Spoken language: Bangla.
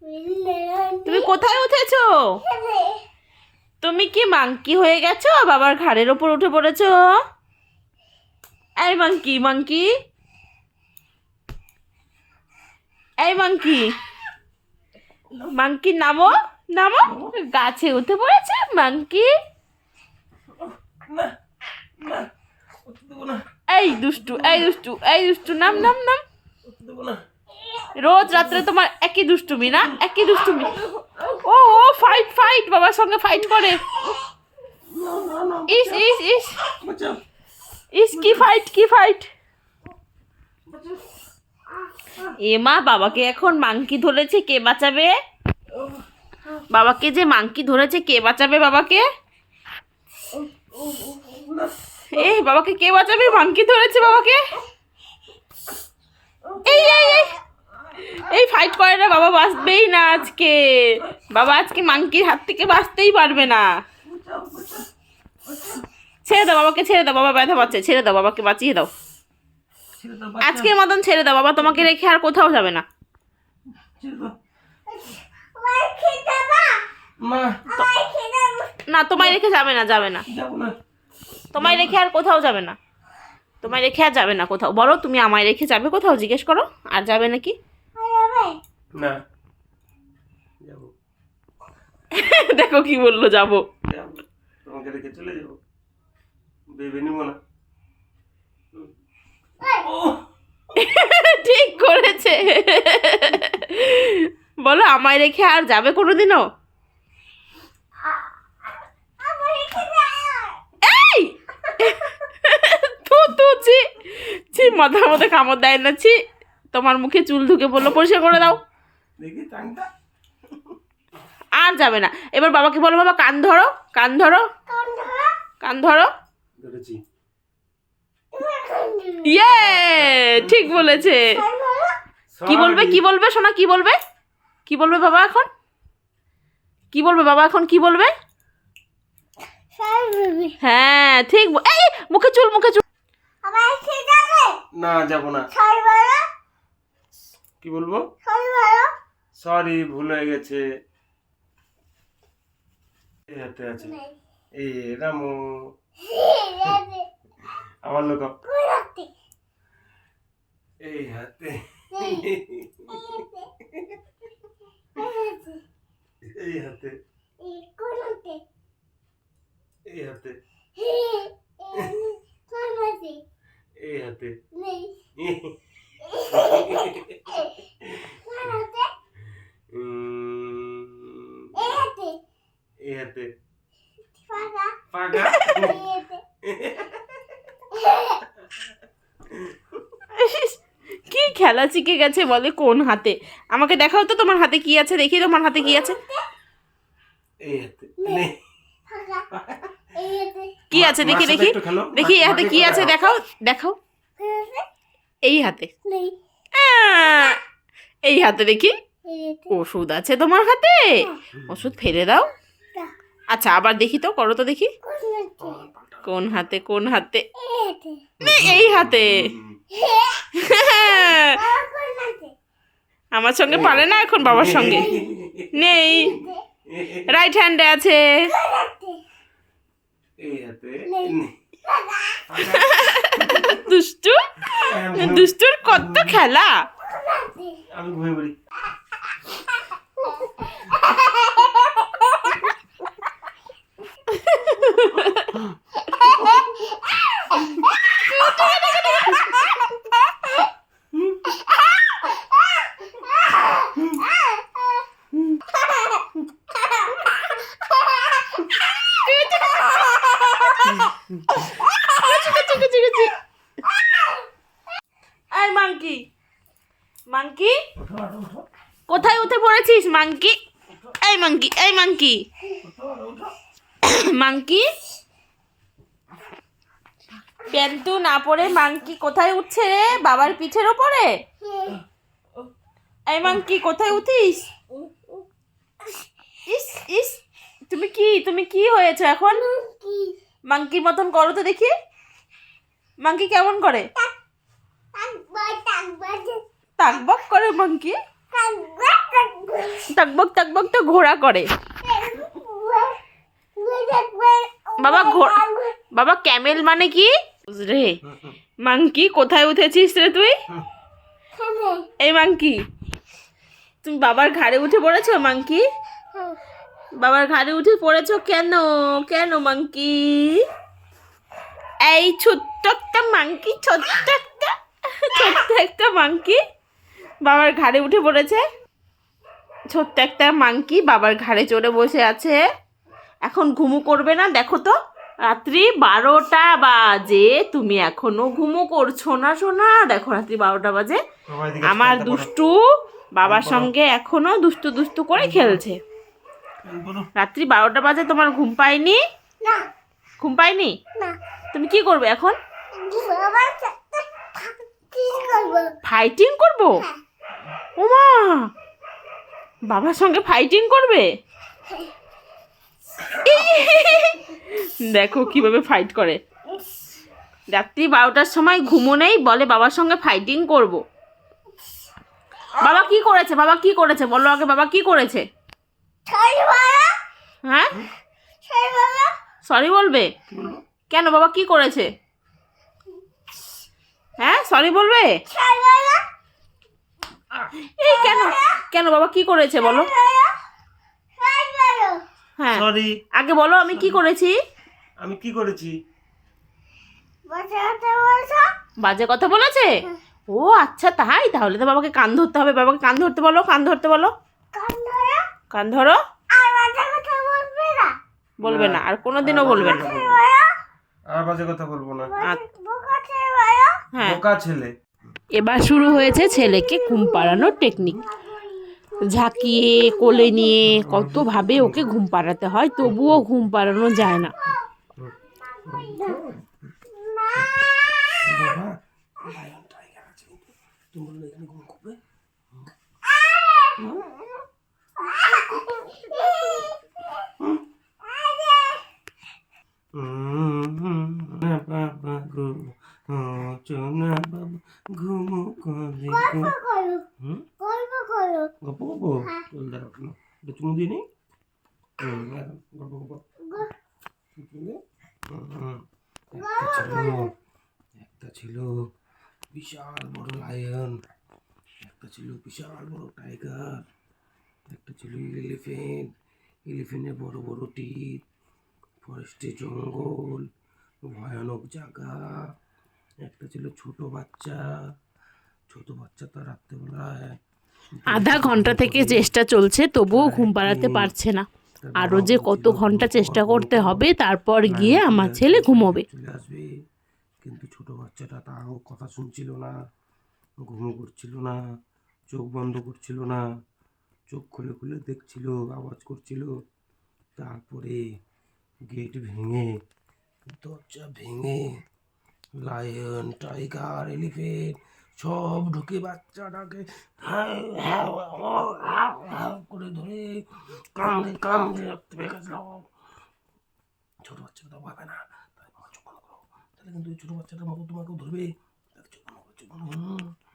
তুমি কোথায় উঠেছো? তুমি কি মাংকি হয়ে গেছো? বাবার ঘাড়ের ওপর উঠে পড়েছো? এই মাংকি মাংকি, এই মাংকি মাংকি নামো নামো। গাছে উঠে পড়েছে মাংকি। এই দুষ্টু এই দুষ্টু এই দুষ্টু, নাম নাম নাম। রোজ রাত্রে তোমার একই দুষ্টুমি না? একই দুষ্টুমি। ও ও ফাইট ফাইট, বাবার সঙ্গে ফাইট করে। ইস ইস ইস ইস, কি ফাইট কি ফাইট। এ মা, বাবাকে এখন মাংকি ধরেছে, কে বাঁচাবে? বাবাকে যে মাংকি ধরেছে, কে বাঁচাবে বাবাকে? এই বাবাকে কে বাঁচাবে? মাংকি ধরেছে বাবাকে। এই এই এই এই ফাইট করে না, বাবা বাঁচবেই না আজকে। বাবা আজকে মাংকির হাত থেকে বাঁচতেই পারবে না। ছেড়ে দাও বাবাকে, ছেড়ে দাও, বাবা ব্যথা পাচ্ছে। ছেড়ে দাও, বাবাকে বাঁচিয়ে দাও। আজকের মতন ছেড়ে দাও, বাবা তোমাকে রেখে আর কোথাও যাবে না। না, তোমায় রেখে যাবে না, যাবে না। তোমায় রেখে আর কোথাও যাবে না। তোমায় রেখে আর যাবে না কোথাও। বলো তুমি আমায় রেখে যাবে কোথাও? জিজ্ঞেস করো। আর যাবে নাকি? না, দেখো কি বললো, যাবো। তোমাকে রেখে চলে যাবো, ভেবে নিব না। ঠিক করেছে। বলো আমায় রেখে আর যাবে কোনোদিনও? এই তু তু ছি ছি, মাথার মধ্যে কামড় দেয় না, ছি। তোমার মুখে চুল ঢুকে বললো পরিষ্কার করে দাও। দেখি টাংটা। আর যাবে না। এবার বাবাকে বলো, বাবা কান ধরো, কান ধরো, কান ধরো। ধরেছি। ইয়ে, ঠিক বলেছে। কি বলবে কি বলবে সোনা, কি বলবে? কি বলবে বাবা এখন? কি বলবে বাবা এখন? কি বলবে? হ্যাঁ ঠিক। এই মুখে চুল, মুখে চুল। না, যাবো না। কি বলবো? সরি, ভুল হয়ে গেছে। এই হাতে আছে। এই রামু, আমার লোক। এই হাতে, এই হাতে, এই হাতে, এই হাতে, এই হাতে পাগা। কি খেলা শিখে গেছে বলে কোন হাতে? আমাকে দেখাও তো তোমার হাতে কি আছে, দেখি তোমার হাতে কি আছে। এই হাতে কি আছে দেখি দেখি দেখি, এই হাতে কি আছে দেখাও দেখাও। এই হাতে, এই হাতে দেখি ওষুধ আছে তোমার হাতে। ওষুধ ফেলে দাও। আচ্ছা আবার দেখি তো, করো তো দেখি। কোন হাতে কোন হাতে? এই হাতে। আমার সঙ্গে পারে না এখন, বাবার সঙ্গে নেই। রাইট হ্যান্ডে আছে। এই হাতে দুষ্টু, দুষ্টুর কত খেলা। আমি ঘুমিয়ে পড়ি। এই মাংকি, মাংকি কোথায় উঠে পড়েছিস মাংকি? এই মাংকি, এই মাংকি, মাংকি প্যান্টু না পরে মাংকি কোথায় উঠছে রে? বাবার পিঠের ওপরে? এই মাংকি কোথায় উঠিস? ইস ইস, তুমি কি হয়েছে এখন? মাংকির মতন করো তো দেখি। মাংকি কেমন করে? তাকবক করে মাংকি। টকবক তো ঘোরা করে। বাবা ক্যামেল মানে কি রে? মাংকি, কোথায় উঠেছিস রে তুই? এই মাংকি, তুমি বাবার ঘাড়ে উঠে পড়েছো মাংকি? বাবার ঘাড়ে উঠে পড়েছো কেন? কেন মাংকি? এই ছোট্ট একটা মাংকি, ছোট্ট একটা মাংকি বাবার ঘাড়ে উঠে পড়েছে। ছোট্ট একটা মাংকি বাবার ঘাড়ে চড়ে বসে আছে। এখন ঘুমু করবে না? দেখো তো রাত্রি 12টা বাজে, তুমি এখনো ঘুমু করছো না সোনা? দেখো রাত্রি 12টা বাজে, আমার দুষ্টু বাবার সঙ্গে এখনো দুষ্টু করে খেলছে। রাত্রি 12টা বাজে, তোমার ঘুম পায়নি? ঘুম পায়নি? তুমি কি করবে এখন? ফাইটিং করবো? ওমা, বাবার সঙ্গে ফাইটিং করবে? দেখো কিভাবে ফাইট করে। রাত্রি 12টার সময় ঘুমো নেই, বলে বাবার সঙ্গে ফাইটিং করব। বাবা কি করেছে? বাবা কি করেছে বলো আগে, বাবা কি করেছে? হ্যাঁ, সরি বলবে? কেন, বাবা কি করেছে? হ্যাঁ, সরি বলবে? এই কেন কেন বাবা কি করেছে বলো? হ্যাঁ, সরি। আগে বলো আমি কি করেছি? আমি কি করেছি? বাজে কথা বলেছে? ও আচ্ছা, তাই? তাহলে তো বাবাকে কান ধরতে হবে। বাবাকে কান ধরতে বলো, কান ধরতে বলো। কান ধরো। বলবে না, আর কোনোদিনও বলবে না। আর বাজে কথা বলবো না। হ্যাঁ, বোকা ছেলে। এবার শুরু হয়েছে ছেলেকে ঘুম পাড়ানোর টেকনিক। ঝাঁকিয়ে কোলে নিয়ে কতভাবে ওকে ঘুম পাড়াতে হয়, তবুও ঘুম পাড়ানো যায় না। ঘুমো কবে? গল্প করবো? চল দাঁড়াও, একটু চুমু দিয়ে নি। গল্প একটা ছিল বিশাল বড় লায়ন, একটা ছিল বিশাল বড় টাইগার, একটা ছিল এলিফেন্টের বড় বড় টিথ, ফরেস্টে জঙ্গল, ভয়ানক জায়গা। একটা ছিল ছোট বাচ্চা তো রাত্রেবেলায় আধা ঘন্টা থেকে চেষ্টা চলছে, তবুও ঘুম পাড়াতে পারছে না। আরও যে কত ঘন্টা চেষ্টা করতে হবে, তারপর গিয়ে আমার ছেলে ঘুমোবে। চলে আসবে। কিন্তু ছোট বাচ্চাটা তাও কথা শুনছিল না, ঘুমো করছিল না, চোখ বন্ধ করছিল না, চোখ খুলে খুলে দেখছিল, আওয়াজ করছিল। তারপরে গেট ভেঙে, দরজা ভেঙে লায়ন, টাইগার, এলিফেন্ট সব ঢুকে বাচ্চাটাকে করে ধরে কামড়ে রাখতে পেরেছিল। ছোট বাচ্চাটা ভাবে না, তাই বাবা চোখ বন্ধ করো, তাহলে কিন্তু ছোট বাচ্চাটার মতো তোমাকেও ধরবে। চোখ বন্ধ করো, চোখ বন্ধ করো।